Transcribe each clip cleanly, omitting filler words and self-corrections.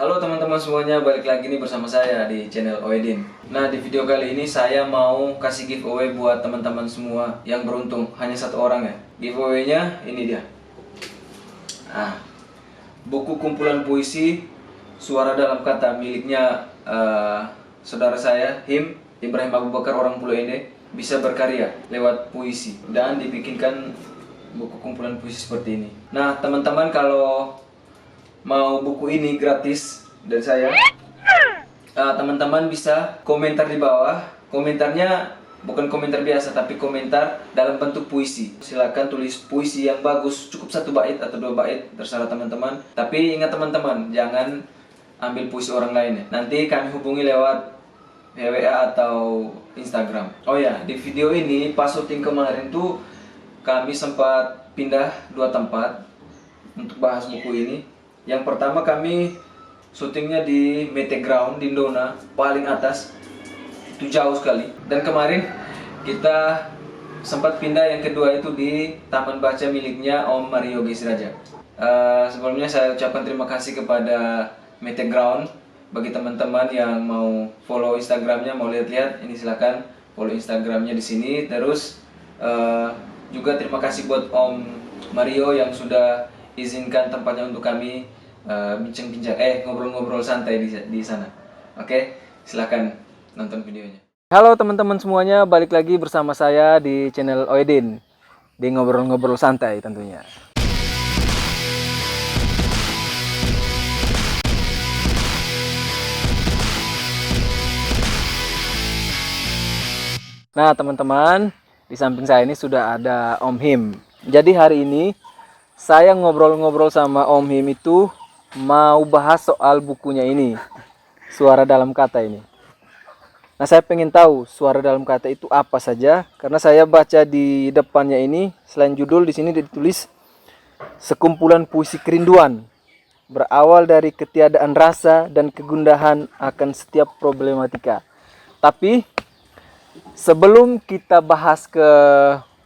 Halo teman-teman semuanya, balik lagi nih bersama saya di channel Oedin. Nah, di video kali ini saya mau kasih giveaway buat teman-teman semua yang beruntung. Hanya satu orang ya. Giveaway-nya ini dia. Buku kumpulan puisi Suara Dalam Kata miliknya saudara saya, Him Ibrahim Abu Bakar orang Pulau Ende, bisa berkarya lewat puisi dan dibikinkan buku kumpulan puisi seperti ini. Nah, teman-teman kalau mau buku ini gratis dari saya, teman-teman bisa komentar di bawah. Komentarnya bukan komentar biasa, tapi komentar dalam bentuk puisi. Silakan tulis puisi yang bagus, cukup 1 bait atau 2 bait, terserah teman-teman. Tapi ingat teman-teman, jangan ambil puisi orang lain ya. Nanti kami hubungi lewat WA atau Instagram. Oh ya, di video ini pas syuting kemarin tuh kami sempat pindah 2 tempat untuk bahas buku ini. Yang pertama kami syutingnya di Mete Ground di Indona, paling atas, itu jauh sekali. Dan kemarin kita sempat pindah yang kedua itu di taman baca miliknya Om Mario Gisraja. Sebelumnya saya ucapkan terima kasih kepada Mete Ground. Bagi teman-teman yang mau follow Instagramnya, mau lihat-lihat, ini silakan follow Instagramnya di sini. Terus juga terima kasih buat Om Mario yang sudah izinkan tempatnya untuk kami bincang-bincang, ngobrol-ngobrol santai di sana. Oke, silakan nonton videonya. Halo teman-teman semuanya, balik lagi bersama saya di channel Oedin di ngobrol-ngobrol santai tentunya. Nah teman-teman, di samping saya ini sudah ada Om Him. Jadi hari ini saya ngobrol-ngobrol sama Om Him itu mau bahas soal bukunya ini, Suara Dalam Kata ini. Nah, saya pengen tahu suara dalam kata itu apa saja, karena saya baca di depannya ini, selain judul di sini ditulis sekumpulan puisi kerinduan, berawal dari ketiadaan rasa dan kegundahan akan setiap problematika. Tapi sebelum kita bahas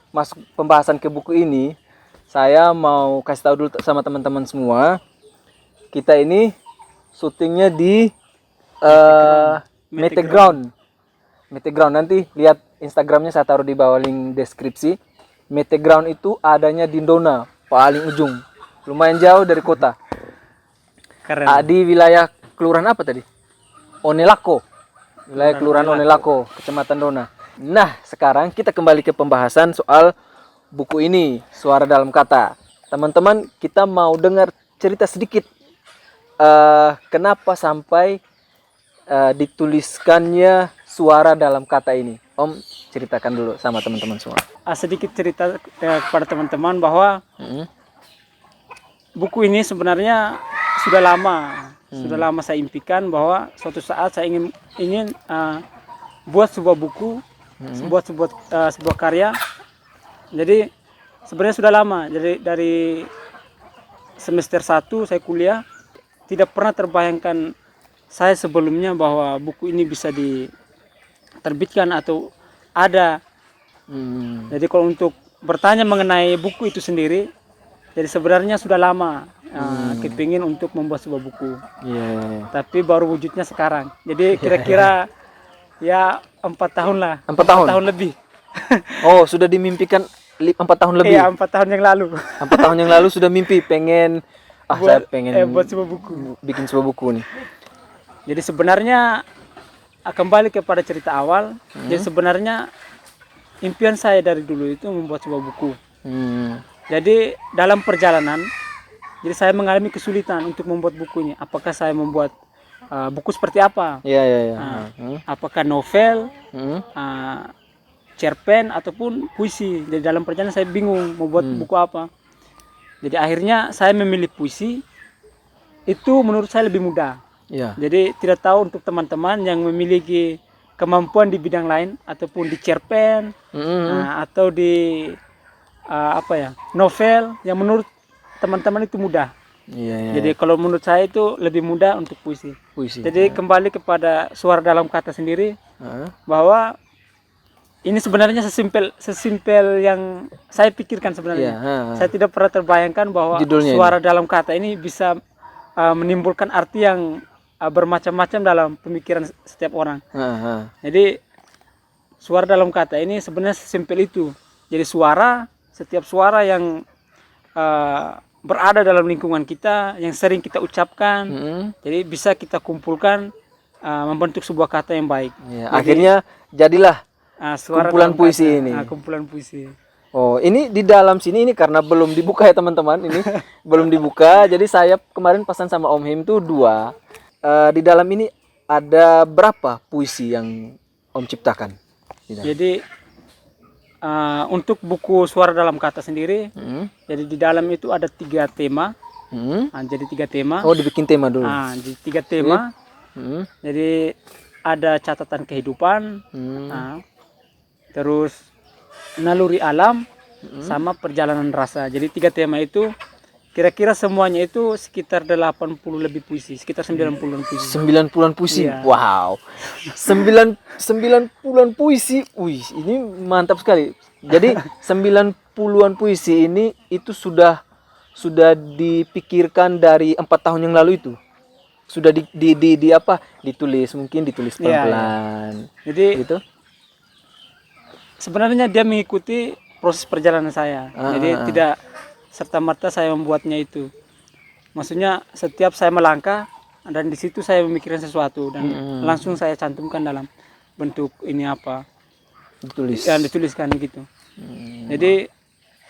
masuk pembahasan ke buku ini, saya mau kasih tahu dulu sama teman-teman semua. Kita ini syutingnya di Mete Ground. Mete Ground, nanti lihat Instagramnya saya taruh di bawah link deskripsi. Mete Ground itu adanya di Indona, paling ujung, lumayan jauh dari kota. Keren. Di wilayah kelurahan apa tadi? Onelako. Wilayah kelurahan Onelako, Kecamatan Dona. Nah, sekarang kita kembali ke pembahasan soal buku ini, Suara Dalam Kata. Teman-teman, kita mau dengar cerita sedikit kenapa sampai dituliskannya Suara Dalam Kata ini. Om, ceritakan dulu sama teman-teman semua. Sedikit cerita kepada teman-teman bahwa buku ini sebenarnya sudah lama saya impikan bahwa suatu saat saya ingin buat sebuah buku, sebuah karya. Jadi sebenarnya sudah lama. Jadi dari semester 1 saya kuliah, tidak pernah terbayangkan saya sebelumnya bahwa buku ini bisa diterbitkan atau ada. Jadi kalau untuk bertanya mengenai buku itu sendiri, jadi sebenarnya sudah lama kepingin untuk membuat sebuah buku. Tapi baru wujudnya sekarang. Jadi kira-kira ya 4 tahun lah. 4 tahun lebih. Oh, sudah dimimpikan 4 tahun lebih? Iya, 4 tahun yang lalu. 4 tahun yang lalu sudah mimpi pengen saya pengen buat sebuah buku. Bikin sebuah buku nih. Jadi sebenarnya kembali kepada cerita awal. Jadi sebenarnya impian saya dari dulu itu membuat sebuah buku. Jadi dalam perjalanan, jadi saya mengalami kesulitan untuk membuat bukunya. Apakah saya membuat buku seperti apa? Apakah novel, cerpen ataupun puisi. Jadi dalam perjalanan saya bingung membuat buku apa. Jadi akhirnya saya memilih puisi. Itu menurut saya lebih mudah. Jadi tidak tahu untuk teman-teman yang memiliki kemampuan di bidang lain ataupun di cerpen atau di novel yang menurut teman-teman itu mudah. Jadi kalau menurut saya itu lebih mudah untuk puisi. Jadi kembali kepada Suara Dalam Kata sendiri, bahwa ini sebenarnya sesimpel yang saya pikirkan sebenarnya. Saya tidak pernah terbayangkan bahwa judulnya Suara Dalam Kata ini bisa menimbulkan arti yang bermacam-macam dalam pemikiran setiap orang. Jadi suara dalam kata ini sebenarnya simpel itu. Jadi setiap suara yang berada dalam lingkungan kita, yang sering kita ucapkan, jadi bisa kita kumpulkan membentuk sebuah kata yang baik. Ya, akhirnya jadilah suara kumpulan dalam puisi kata, ini. Kumpulan puisi. Oh, ini di dalam sini ini karena belum dibuka ya teman-teman, ini belum dibuka. Jadi saya kemarin pesan sama Om Him tuh 2. Di dalam ini ada berapa puisi yang Om ciptakan? Jadi untuk buku suara dalam kata sendiri, jadi di dalam itu ada 3 tema. Jadi 3 tema. Oh, dibikin tema dulu. Jadi 3 tema. Jadi ada catatan kehidupan, terus naluri alam, sama perjalanan rasa. Jadi 3 tema itu kira-kira semuanya itu sekitar 80 lebih puisi, sekitar 90-an puisi. 90-an puisi. Iya. Wow. 90-an puisi. Wih, ini mantap sekali. Jadi 90-an puisi ini itu sudah dipikirkan dari 4 tahun yang lalu itu. Sudah di apa? Ditulis pelan-pelan. Jadi gitu. Sebenarnya dia mengikuti proses perjalanan saya. Jadi tidak serta-merta saya membuatnya itu. Maksudnya setiap saya melangkah dan di situ saya memikirkan sesuatu dan langsung saya cantumkan dalam bentuk ini apa yang dituliskan gitu. Jadi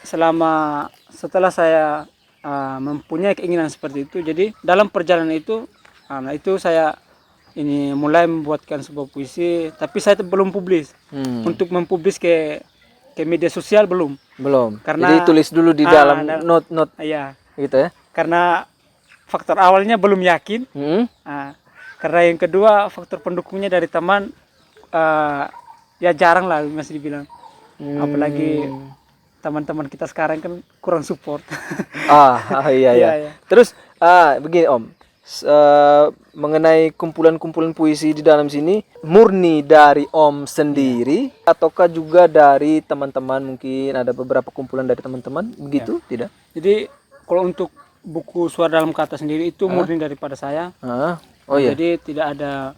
setelah saya mempunyai keinginan seperti itu, jadi dalam perjalanan itu saya ini mulai membuatkan sebuah puisi, tapi saya belum publis. Untuk mempublis ke media sosial belum. Karena jadi tulis dulu di dalam note. Iya. Gitu ya. Karena faktor awalnya belum yakin. Karena yang kedua faktor pendukungnya dari teman ya jarang lah masih dibilang. Apalagi teman-teman kita sekarang kan kurang support. Iya. Terus begini Om. Mengenai kumpulan-kumpulan puisi di dalam sini murni dari Om sendiri ataukah juga dari teman-teman, mungkin ada beberapa kumpulan dari teman-teman begitu? Tidak? Jadi kalau untuk buku suara dalam kata sendiri itu murni daripada saya. Jadi tidak ada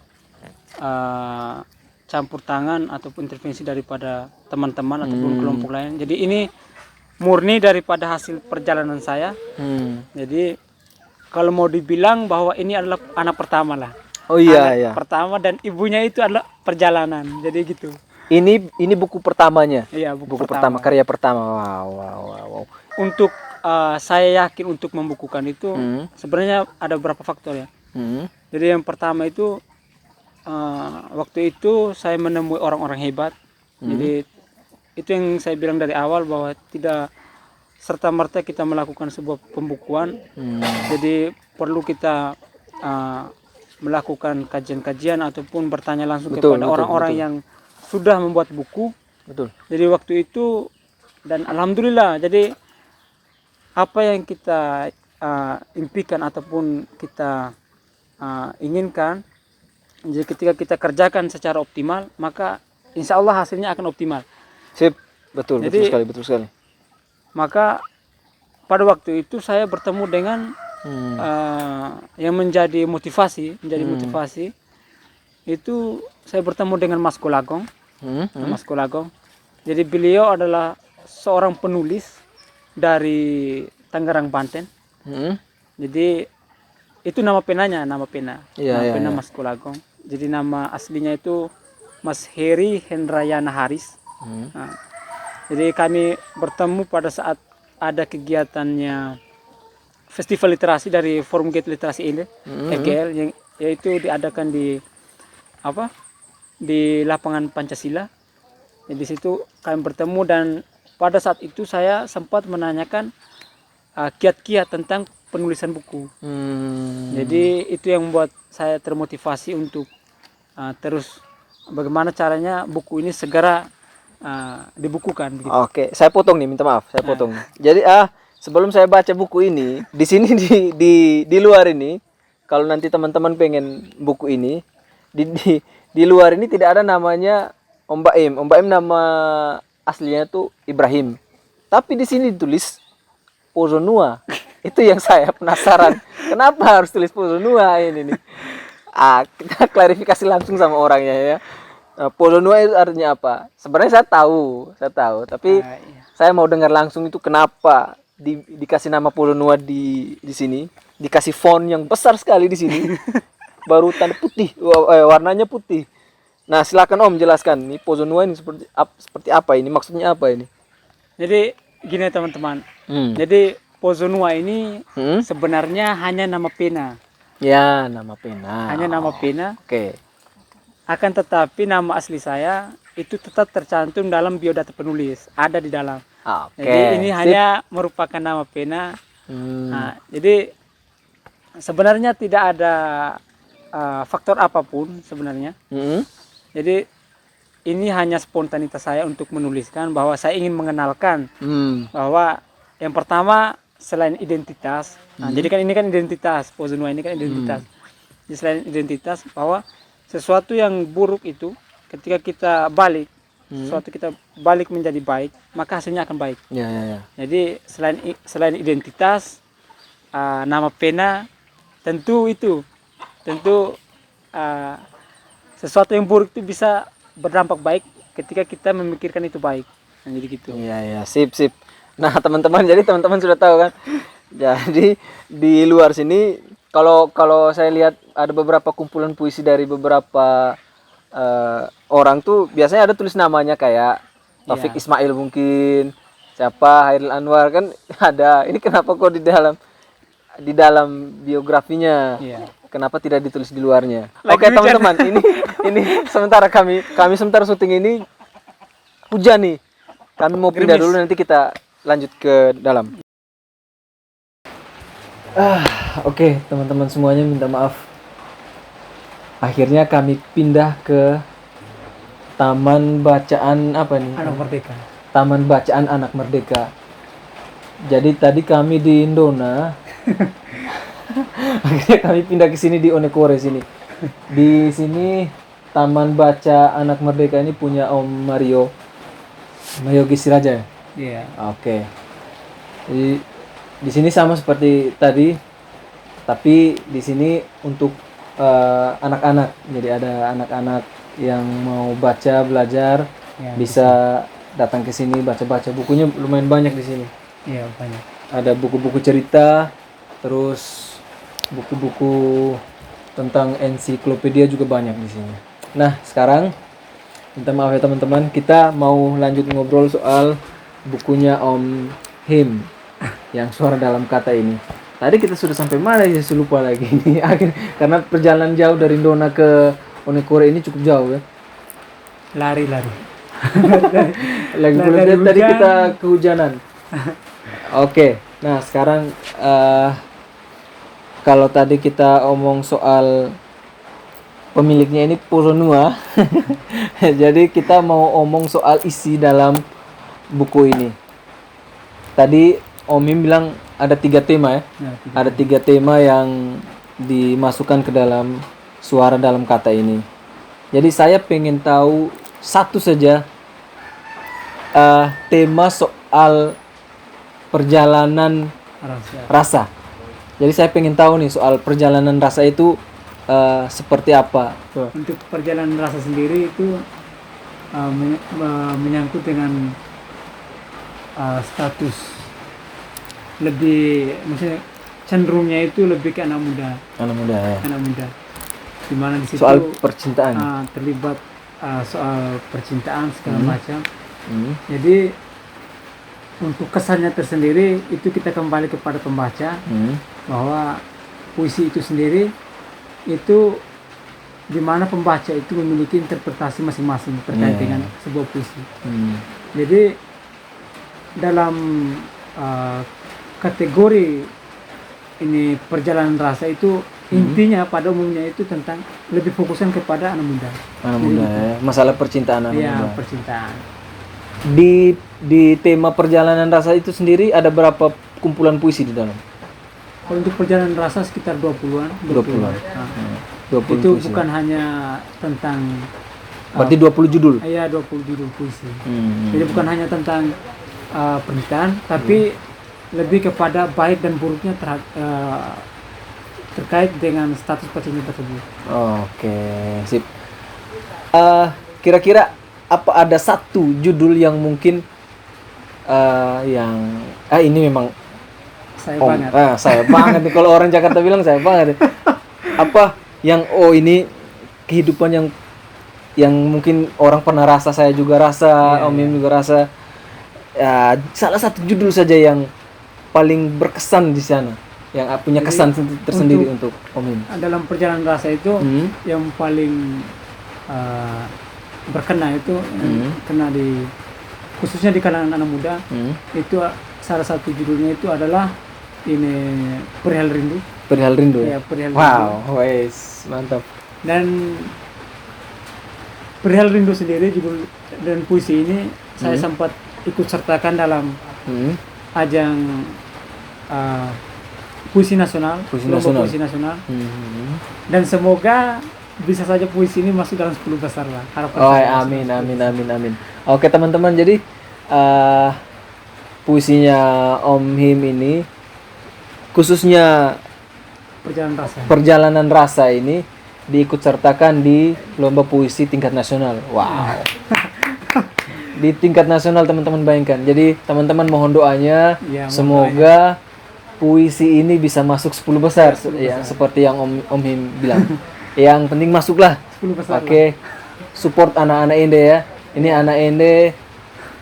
campur tangan ataupun intervensi daripada teman-teman ataupun kelompok lain. Jadi ini murni daripada hasil perjalanan saya. Jadi kalau mau dibilang bahwa ini adalah anak pertama lah. Anak pertama dan ibunya itu adalah perjalanan. Jadi gitu. Ini buku pertamanya. Iya, buku pertama, karya pertama. Wow. Untuk saya yakin untuk membukukan itu sebenarnya ada beberapa faktor ya. Jadi yang pertama itu waktu itu saya menemui orang-orang hebat. Jadi itu yang saya bilang dari awal bahwa tidak serta-merta kita melakukan sebuah pembukuan. Jadi perlu kita melakukan kajian-kajian ataupun bertanya langsung kepada orang-orang yang sudah membuat buku. Jadi waktu itu dan alhamdulillah, jadi apa yang kita impikan ataupun kita inginkan, jadi ketika kita kerjakan secara optimal, maka insya Allah hasilnya akan optimal. Sip, betul sekali. Maka pada waktu itu saya bertemu dengan yang menjadi motivasi itu saya bertemu dengan Mas Kolagong. Mas Kolagong. Jadi beliau adalah seorang penulis dari Tangerang, Banten. Jadi itu nama penanya, nama pena Mas Kolagong. Jadi nama aslinya itu Mas Heri Hendrayana Haris. Jadi kami bertemu pada saat ada kegiatannya Festival Literasi dari Forum Gate Literasi ini, FGL, yang yaitu diadakan di lapangan Pancasila. Jadi di situ kami bertemu dan pada saat itu saya sempat menanyakan kiat-kiat tentang penulisan buku. Jadi itu yang membuat saya termotivasi untuk terus bagaimana caranya buku ini segera dibukukan begitu. Oke, saya potong nih, minta maaf, saya potong. Jadi sebelum saya baca buku ini, di sini di luar ini, kalau nanti teman-teman pengen buku ini, di luar ini tidak ada namanya Om Baim. Om Baim nama aslinya tuh Ibrahim. Tapi di sini ditulis Ozonua. Itu yang saya penasaran. Kenapa harus tulis Polonua ini nih? Kita klarifikasi langsung sama orangnya ya. Polonua itu artinya apa? Sebenarnya saya tahu, tapi Iya. saya mau dengar langsung itu kenapa dikasih nama Polonua di sini, dikasih font yang besar sekali di sini. Baru tanda putih, warnanya putih. Nah, silakan Om jelaskan nih Polonua ini seperti apa ini? Maksudnya apa ini? Jadi gini teman-teman. Hmm. Jadi Pozonua ini Hmm? sebenarnya hanya nama pena. Ya, nama pena. Hanya nama pena. Oke. Akan tetapi nama asli saya itu tetap tercantum dalam biodata penulis, ada di dalam. Oke. Jadi ini Sip. hanya merupakan nama pena. Hmm. Nah, jadi sebenarnya tidak ada faktor apapun sebenarnya. Hmm. Jadi ini hanya spontanitas saya untuk menuliskan bahwa saya ingin mengenalkan Hmm. bahwa yang pertama selain identitas, nah, jadi kan ini kan identitas, Pozonua ini kan identitas. Jadi selain identitas bahwa sesuatu yang buruk itu ketika kita balik, sesuatu kita balik menjadi baik, maka hasilnya akan baik. Ya. Jadi selain identitas, nama pena tentu sesuatu yang buruk itu bisa berdampak baik ketika kita memikirkan itu baik. Nah, jadi gitu. Iya, sip. Nah, teman-teman, jadi teman-teman sudah tahu kan. Jadi di luar sini kalau saya lihat ada beberapa kumpulan puisi dari beberapa orang tuh biasanya ada tulis namanya kayak Taufik Ismail mungkin, siapa Hairil Anwar kan ada. Ini kenapa kok di dalam biografinya? Iya. Kenapa tidak ditulis di luarnya? Lagi Oke, hujan. teman-teman, ini sementara kami sementara syuting ini hujan nih. Kami mau pindah Gerimis. dulu, nanti kita lanjut ke dalam. Oke, teman-teman semuanya minta maaf. Akhirnya kami pindah ke Taman Bacaan apa nih? Anak Merdeka. Taman Bacaan Anak Merdeka. Jadi tadi kami di Indona. Akhirnya kami pindah ke sini di Onekore sini. Di sini Taman Baca Anak Merdeka ini punya Om Mario Gisiraja ya? Iya. Oke. Jadi di sini sama seperti tadi, tapi di sini untuk anak-anak. Jadi ada anak-anak yang mau baca, belajar, Ya, bisa datang ke sini baca-baca. Bukunya lumayan banyak di sini. Iya, banyak. Ada buku-buku cerita, terus buku-buku tentang ensiklopedia juga banyak di sini. Nah, sekarang minta maaf ya teman-teman, kita mau lanjut ngobrol soal bukunya Om Him yang Suara Dalam Kata ini. Tadi kita sudah sampai mana ya, saya lupa lagi ini. Karena perjalanan jauh dari Indona ke Onekore ini cukup jauh ya. Lari. Lagi pula dari tadi hujan. kita kehujanan. Oke, nah sekarang kalau tadi kita omong soal pemiliknya ini Polonua, jadi kita mau omong soal isi dalam buku ini. Tadi Om Im bilang ada 3 tema ya. Ya, Ada 3 tema yang dimasukkan ke dalam Suara Dalam Kata ini. Jadi saya pengen tahu satu saja tema soal perjalanan rasa. Jadi saya pengen tahu nih soal perjalanan rasa itu seperti apa. Tuh. Untuk perjalanan rasa sendiri itu menyangkut dengan status lebih, maksudnya cenderungnya itu lebih ke anak muda. Anak muda ya. Anak muda. Dimana di situ Soal percintaan. terlibat soal percintaan segala macam. Jadi untuk kesannya tersendiri itu kita kembali kepada pembaca bahwa puisi itu sendiri itu dimana pembaca itu memiliki interpretasi masing-masing terkait dengan sebuah puisi. Jadi dalam kategori ini perjalanan rasa itu intinya pada umumnya itu tentang lebih fokuskan kepada anak muda. Anak muda ya. Masalah percintaan anak Iya, muda. percintaan. Di tema perjalanan rasa itu sendiri ada berapa kumpulan puisi di dalam? Kalau untuk perjalanan rasa sekitar 20-an. 20-an. Nah, 20 itu puisi. bukan hanya tentang Berarti 20 judul. 20 judul puisi. Jadi bukan hanya tentang pernikahan, tapi lebih kepada baik dan buruknya terkait dengan status petinju tersebut. Oke, sip. Kira-kira apa ada satu judul yang mungkin yang ini memang Saya banget. saya banget nih, kalau orang Jakarta bilang saya banget nih. Apa yang ini kehidupan yang mungkin orang pernah rasa, saya juga rasa, Om Him juga rasa. Ya, salah satu judul saja yang paling berkesan di sana, yang punya kesan tersendiri untuk Om Him. Dalam perjalanan rasa itu yang paling berkena itu kena khususnya di kalangan anak muda. Itu salah satu judulnya itu adalah ini Perihal Rindu. Perihal Rindu Ya, ya. Perihal Wow, wes mantap. Dan Perihal Rindu sendiri judul dan puisi ini saya sempat ikut sertakan dalam ajang puisi nasional, lomba puisi nasional. Dan semoga bisa saja puisi ini masuk dalam 10 besar lah. Harapan saya. Amin. Oke teman-teman, jadi puisinya Om Him ini khususnya perjalanan rasa ini diikut sertakan di lomba puisi tingkat nasional. Wow. Di tingkat nasional teman-teman, bayangkan. Jadi teman-teman mohon doanya, semoga puisi ini bisa masuk 10 besar, ya, seperti yang Om Him bilang. Yang penting masuklah. 10 besar. Oke. Support anak-anak Ende ya. Ini anak Ende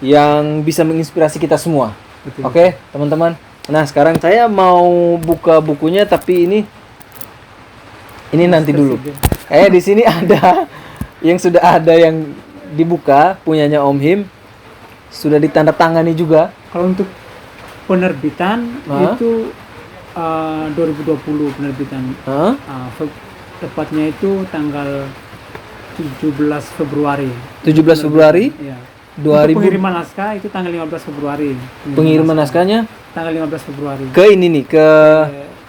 yang bisa menginspirasi kita semua. Oke, teman-teman. Nah, sekarang saya mau buka bukunya, tapi ini nanti dulu. Di sini ada yang sudah ada yang dibuka punyanya Om Him, sudah ditandatangani juga. Kalau untuk penerbitan itu 2020 penerbitan. Tepatnya itu tanggal 17 Februari. 17 Februari? Iya. 2000. Pengiriman naskah itu tanggal 15 Februari. Pengiriman naskahnya tanggal 15 Februari. Ke ini nih, ke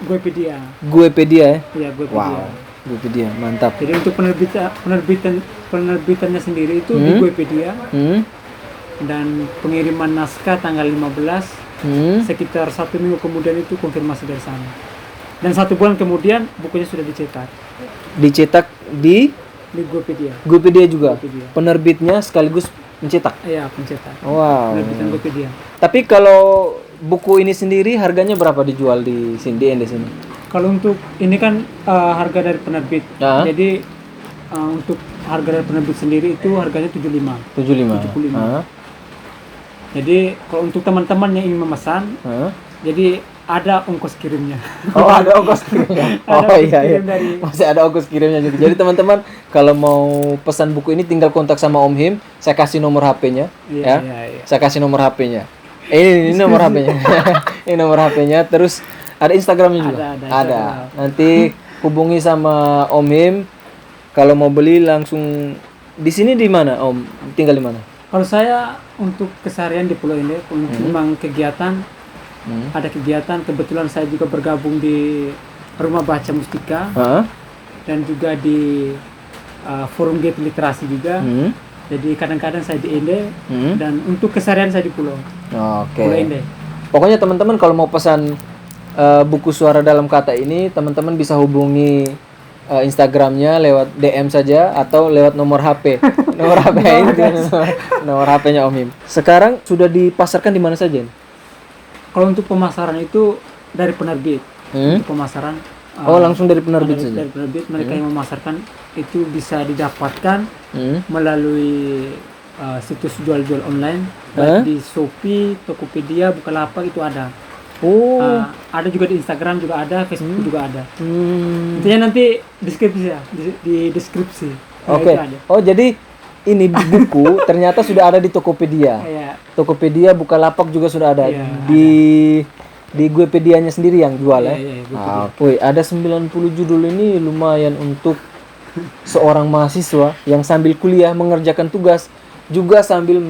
Guepedia. Guepedia ya? Iya, Guepedia. Wow, Guepedia, mantap. Jadi untuk penerbitannya sendiri itu di Guepedia. Dan pengiriman naskah tanggal 15. Sekitar 1 minggu kemudian itu konfirmasi dari sana. Dan 1 bulan kemudian bukunya sudah dicetak. Dicetak di Guepedia. Guepedia juga. Guepedia. Penerbitnya sekaligus mencetak. Iya, pencetak. Wow. Penerbitan Guepedia. Tapi kalau buku ini sendiri harganya berapa dijual di sini, di sini? Kalau untuk ini kan harga dari penerbit. Jadi untuk harga dari penerbit sendiri itu harganya 75. 75. Jadi kalau untuk teman-teman yang ingin memesan, jadi ada ongkos kirimnya. Oh, ada ongkos kirimnya. Iya. Masih ada ongkos kirimnya juga. Jadi teman-teman kalau mau pesan buku ini tinggal kontak sama Om Him. Saya kasih nomor HP-nya. Iya. Saya kasih nomor HP-nya. Ini nomor HP-nya. Ini nomor HP-nya. Terus ada Instagramnya juga. Ada. Nanti hubungi sama Om Him. Kalau mau beli langsung di sini di mana Om? Tinggal di mana? Kalau saya untuk keseharian di Pulau ini, memang kegiatan. Ada kegiatan, kebetulan saya juga bergabung di Rumah Baca Mustika dan juga di Forum Gate Literasi juga. Jadi kadang-kadang saya di Ende dan untuk keseharian saya di Pulau. Pulau Ende. Pokoknya teman-teman kalau mau pesan buku Suara Dalam Kata ini, teman-teman bisa hubungi Instagramnya lewat DM saja atau lewat nomor HP. Nomor HP ini nomor HP-nya Om Him. Sekarang sudah dipasarkan di mana saja? Kalau untuk pemasaran itu dari penerbit. Untuk pemasaran langsung dari penerbit saja. Dari penerbit, mereka yang memasarkan itu bisa didapatkan melalui situs jual-jual online, baik di Shopee, Tokopedia, Bukalapak itu ada. Ada juga di Instagram juga ada, Facebook juga ada. Intinya nanti deskripsi ya, di deskripsi. Oke. Jadi ini buku ternyata sudah ada di Tokopedia. Tokopedia, Bukalapak juga sudah ada. Di Guepedianya sendiri yang jual ya. Ada 90 judul ini lumayan untuk seorang mahasiswa yang sambil kuliah mengerjakan tugas juga sambil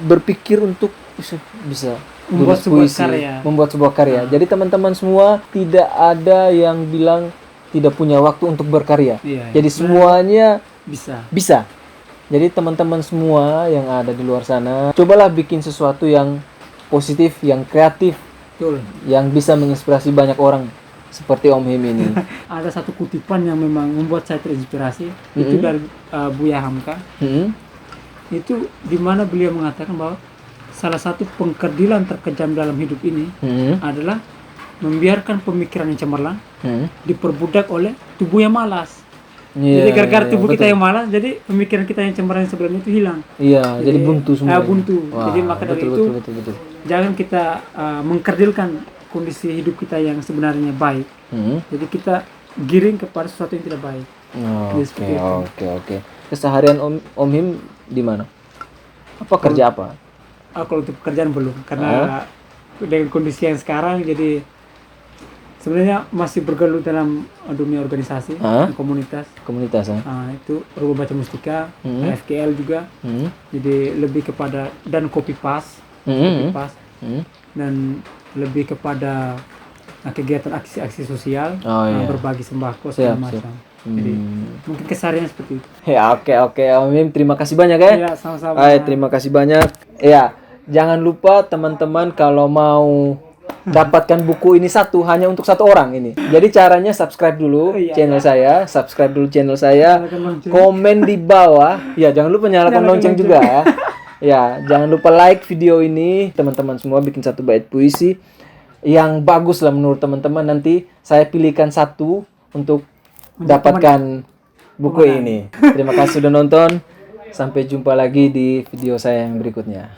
berpikir untuk bisa membuat sebuah karya. Jadi teman-teman semua tidak ada yang bilang tidak punya waktu untuk berkarya. Jadi semuanya bisa. Jadi teman-teman semua yang ada di luar sana, cobalah bikin sesuatu yang positif, yang kreatif, yang bisa menginspirasi banyak orang seperti Om Him ini. Ada satu kutipan yang memang membuat saya terinspirasi, itu dari Buya Hamka. Itu di mana beliau mengatakan bahwa salah satu pengkerdilan terkejam dalam hidup ini adalah membiarkan pemikiran yang cemerlang diperbudak oleh tubuh yang malas. Jadi gara-gara tubuh kita yang malas, jadi pemikiran kita yang cemerlang sebelumnya itu hilang. Iya, jadi buntu semua. Buntu. Wah, Jadi maka dari itu betul. jangan kita mengkerdilkan kondisi hidup kita yang sebenarnya baik. Jadi kita giring kepada sesuatu yang tidak baik. Oke. Keseharian Om Him di mana? Apa kerja apa? Kalau untuk pekerjaan belum, karena dengan kondisi yang sekarang, jadi sebenarnya masih bergelut dalam dunia organisasi, komunitas. Itu Rumah Baca Mustika, FKL juga. Jadi lebih kepada dan Kopi Pas, dan lebih kepada kegiatan aksi-aksi sosial, berbagi sembako segala macam. Jadi mungkin keseharian seperti itu. Ya, oke Om Him, terima kasih banyak ya. Ya, sama-sama. Terima kasih banyak. Ya, jangan lupa teman-teman kalau mau dapatkan buku ini hanya untuk satu orang ini. Jadi caranya subscribe dulu channel saya, komen di bawah. Ya, jangan lupa nyalakan lonceng juga ya. Ya, jangan lupa like video ini. Teman-teman semua bikin satu bait puisi yang bagus lah menurut teman-teman. Nanti saya pilihkan satu untuk dapatkan buku ini. Terima kasih sudah nonton. Sampai jumpa lagi di video saya yang berikutnya.